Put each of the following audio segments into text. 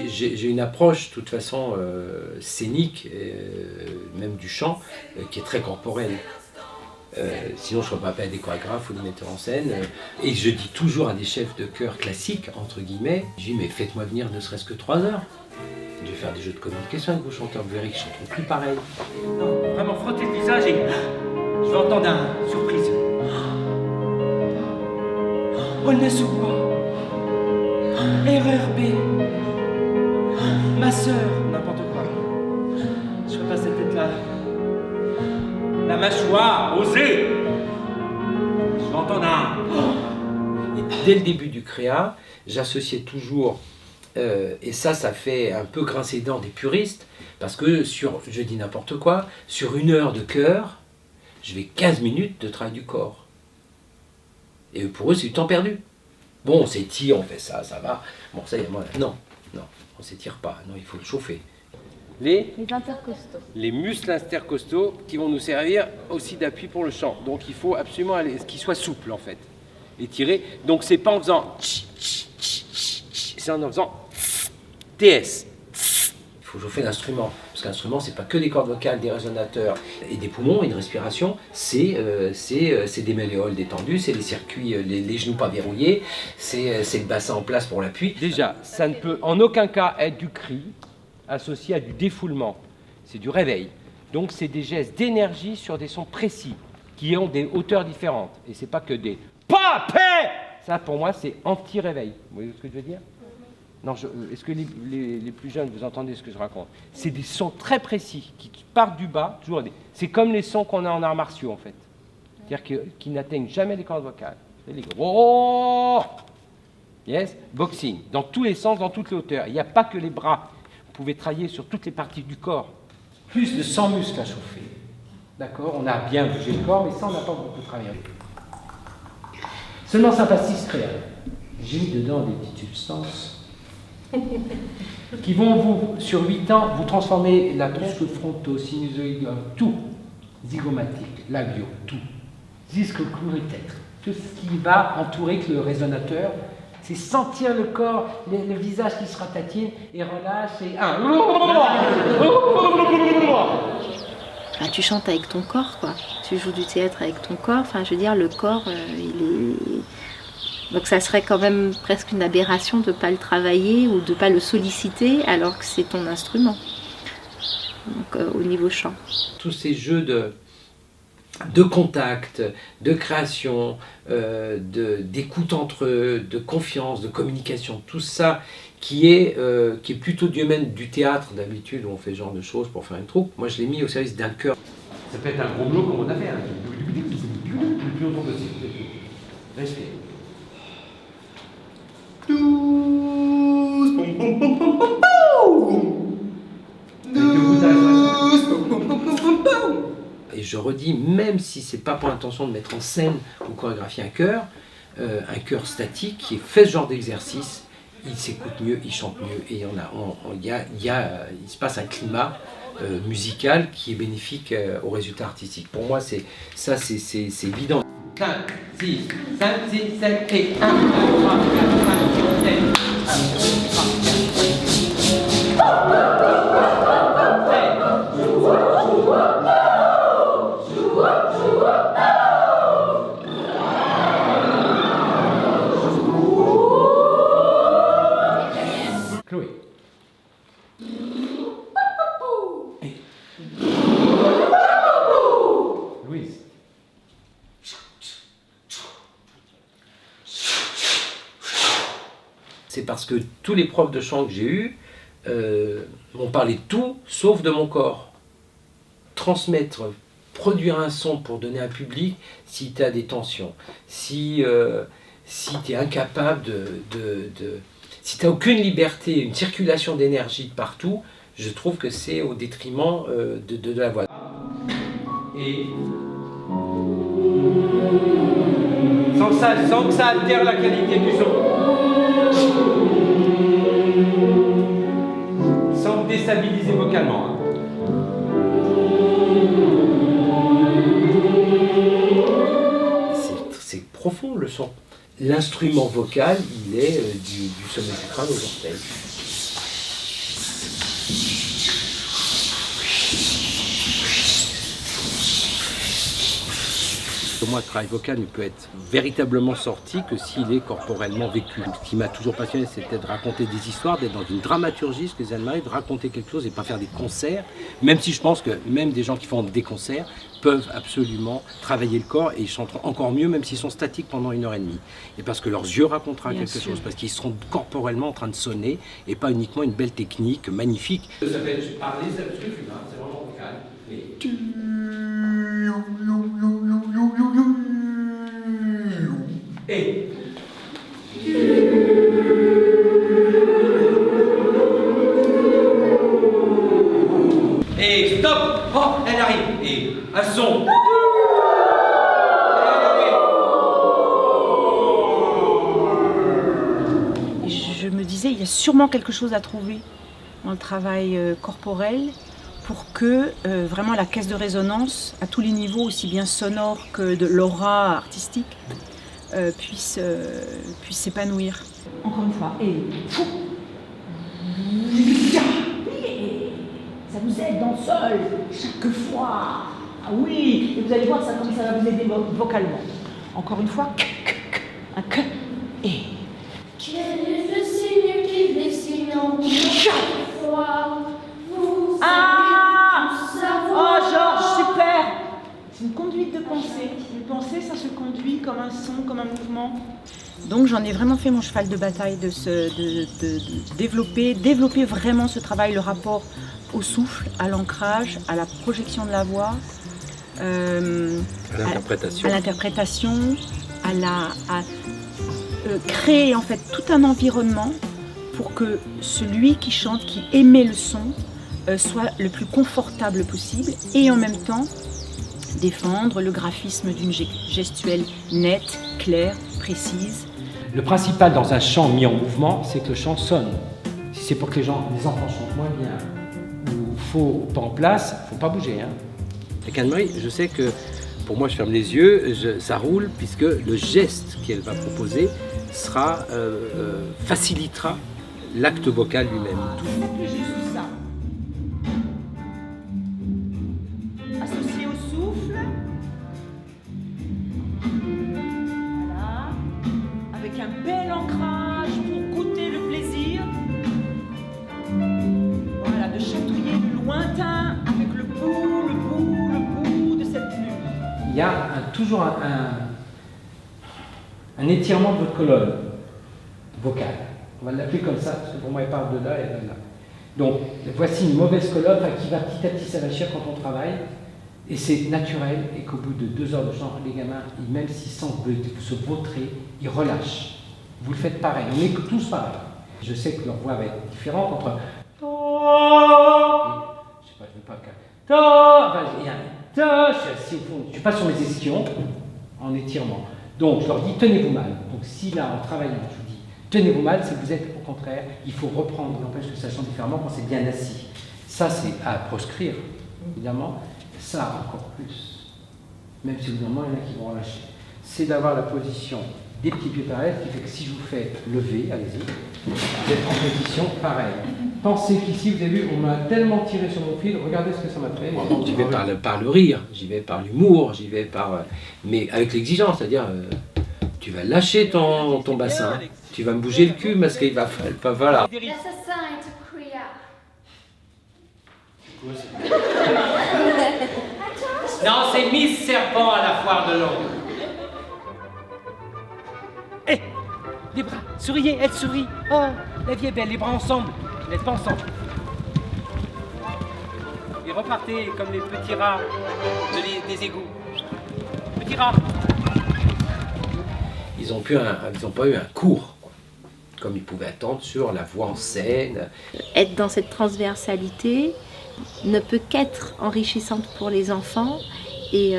J'ai une approche, de toute façon, scénique, même du chant, qui est très corporelle. Sinon, je ne serais pas appelé des chorégraphes ou des metteurs en scène. Et je dis toujours à des chefs de chœur classiques, entre guillemets, je dis, mais faites-moi venir ne serait-ce que 3 heures. Je vais faire des jeux de communication avec vos chanteurs, vous verrez qu'ils chanteront plus pareil. Non, vraiment, frottez le visage et je vais entendre une surprise. Onesuwa, RRB, ma sœur, n'importe quoi. Je ferai pas cette tête-là. La mâchoire, osez. Je vais entendre un. Et dès le début du créa, j'associais toujours, et ça fait un peu grincer les dents des puristes, parce que je dis n'importe quoi, sur 1 heure de chœur, je vais 15 minutes de travail du corps. Et pour eux, c'est du temps perdu. Bon, on s'étire, on fait ça, ça va. Bon, ça y est, moi, non, on s'étire pas. Non, il faut le chauffer. Les intercostaux. Les muscles intercostaux qui vont nous servir aussi d'appui pour le chant. Donc, il faut absolument qu'ils soient souples, en fait. Étirés. Donc, c'est pas en faisant c'est en faisant TS. Il faut chauffer l'instrument. Parce qu'un instrument, c'est pas que des cordes vocales, des résonateurs et des poumons et une respiration. C'est des malléoles détendus, c'est les circuits, les genoux pas verrouillés, c'est le bassin en place pour l'appui. Déjà, ça ne peut en aucun cas être du cri associé à du défoulement. C'est du réveil. Donc, c'est des gestes d'énergie sur des sons précis qui ont des hauteurs différentes. Et c'est pas que des papé. Ça, pour moi, c'est anti-réveil. Vous voyez ce que je veux dire? Non, est-ce que les plus jeunes, vous entendez ce que je raconte? C'est des sons très précis qui partent du bas. C'est comme les sons qu'on a en arts martiaux, en fait. C'est-à-dire qui n'atteignent jamais les cordes vocales. Les oh, yes, boxing, dans tous les sens, dans toutes les hauteurs. Il n'y a pas que les bras. Vous pouvez travailler sur toutes les parties du corps. Plus de 100 muscles à chauffer. D'accord? On a bien bougé le corps, mais ça, on n'a pas beaucoup travaillé. Seulement sympathie créa. J'ai mis dedans des petites substances qui vont sur 8 ans, vous transformer la muscle fronto, sinusoïdal, tout, zygomatique, labio, tout, disque tête, tout ce qui va entourer que le résonateur, c'est sentir le corps, le visage qui se ratatine et relâche et Enfin, tu chantes avec ton corps, quoi. Tu joues du théâtre avec ton corps. Enfin, je veux dire, le corps, il est... Donc ça serait quand même presque une aberration de ne pas le travailler ou de ne pas le solliciter alors que c'est ton instrument. Donc au niveau chant. Tous ces jeux de contact, de création, d'écoute entre eux, de confiance, de communication, tout ça qui est plutôt du domaine du théâtre d'habitude où on fait ce genre de choses pour faire une troupe. Moi je l'ai mis au service d'un chœur. Ça peut être un gros bloc comme on a fait. Le plus longtemps possible. Respire. Et je redis, même si c'est pas pour l'intention de mettre en scène ou chorégraphier un chœur statique qui fait ce genre d'exercice, il s'écoute mieux, il chante mieux et il se passe un climat musical qui est bénéfique au résultat artistique. Pour moi, c'est évident. 5, 6, 5, 6, 7 et 1, 2, 3, 4, 5, 6, 7, 1, 2, 3, 4. Chloé. Louise. C'est parce que tous les profs de chant que j'ai eus m'ont parlé de tout sauf de mon corps. Transmettre, produire un son pour donner un public si tu as des tensions, si tu es incapable si tu n'as aucune liberté, une circulation d'énergie de partout, je trouve que c'est au détriment de la voix. Et sans que ça altère la qualité du son. Sans déstabiliser vocalement. Hein. C'est profond le son. L'instrument vocal, il est du sommet du crâne aux orteils. que moi, le travail vocal ne peut être véritablement sorti que s'il est corporellement vécu. Ce qui m'a toujours passionné, c'était de raconter des histoires, d'être dans une dramaturgie, ce que Anne-Marie, de raconter quelque chose et pas faire des concerts, même si je pense que même des gens qui font des concerts peuvent absolument travailler le corps et ils chanteront encore mieux même s'ils sont statiques pendant 1h30. Et parce que leurs yeux raconteront quelque chose, parce qu'ils seront corporellement en train de sonner et pas uniquement une belle technique magnifique. Ça s'appelle parler, c'est vraiment vocal. Et et stop! Oh, elle arrive! Et un son! Je me disais, il y a sûrement quelque chose à trouver dans le travail corporel pour que vraiment la caisse de résonance, à tous les niveaux, aussi bien sonore que de l'aura artistique, puisse s'épanouir. Encore une fois, et fou. Ça vous aide dans le sol, chaque fois. Ah oui, et vous allez voir ça, comme ça va vous aider vocalement. Encore une fois, un que, et. Quel est le signe qui dessine en chaque fois vous Oh Georges, super. C'est une conduite de pensée. Une pensée, ça se conduit comme un son, comme un mouvement. Donc j'en ai vraiment fait mon cheval de bataille de développer vraiment ce travail, le rapport au souffle, à l'ancrage, à la projection de la voix, à l'interprétation, à créer en fait tout un environnement pour que celui qui chante, qui émet le son, soit le plus confortable possible et en même temps défendre le graphisme d'une gestuelle nette, claire, précise. Le principal dans un chant mis en mouvement, c'est que le chant sonne. Si c'est pour que les enfants chantent moins bien ou faux pas en place, il ne faut pas bouger. Avec Anne-Marie, je sais que pour moi, je ferme les yeux, ça roule, puisque le geste qu'elle va proposer facilitera l'acte vocal lui-même. Juste ça. Associé au souffle. Voilà. Avec un bel ancrage pour goûter le plaisir. Voilà, de chatouiller du lointain avec le bout de cette plume. Il y a toujours un étirement de votre colonne vocale. On va l'appeler comme ça, parce que pour moi, elle part de là et de là. Donc, voici une mauvaise colonne qui va petit à petit s'arracher quand on travaille. Et c'est naturel, et qu'au bout de 2 heures de chant, les gamins, même s'ils sentent se vautrer, ils relâchent. Vous le faites pareil, on est tous pareils. Je sais que leur voix va être différente entre je sais pas, je ne veux pas il y a un je suis assis au fond, je suis pas sur mes ischions en étirement. Donc je leur dis tenez-vous mal. Donc si là en travaillant, je vous dis tenez-vous mal, c'est que vous êtes au contraire, il faut reprendre, n'empêche que ça chante différemment quand c'est bien assis. Ça c'est à proscrire, évidemment. Ça encore plus, même si évidemment il y en a qui vont relâcher. C'est d'avoir la position des petits pieds pareils, qui fait que si je vous fais lever, allez-y, vous êtes en position pareille. Pensez qu'ici, vous avez vu, on m'a tellement tiré sur mon fil, regardez ce que ça m'a fait. J'y vais par le rire, j'y vais par l'humour, j'y vais par... mais avec l'exigence, c'est-à-dire, tu vas lâcher ton bassin, tu vas me bouger le cul, parce qu'il va... Voilà. L'assassin est Kriya. Non, c'est Miss Serpent à la foire de Londres. Hé, les bras, souriez, elle sourit. Oh, la vie est belle, les bras ensemble. Vous n'êtes pas ensemble. Et repartez comme les petits rats des égouts. Petits rats. Ils n'ont pas eu un cours, comme ils pouvaient attendre sur la voix en scène. Être dans cette transversalité ne peut qu'être enrichissante pour les enfants et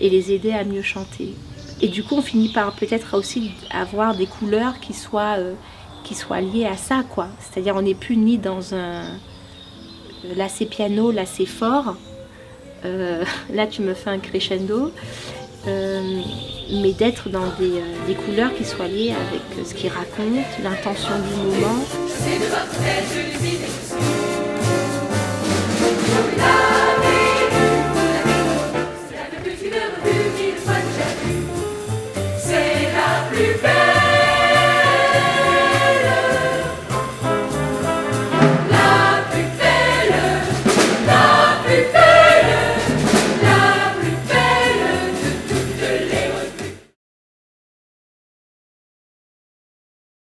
les aider à mieux chanter. Et du coup, on finit par peut-être aussi avoir des couleurs qui soient liées à ça, quoi. C'est-à-dire, on n'est plus ni dans un lacet piano, lacet fort. Là, tu me fais un crescendo. Mais d'être dans des couleurs qui soient liées avec ce qu'ils racontent, l'intention du moment. C'est de votre aide, je les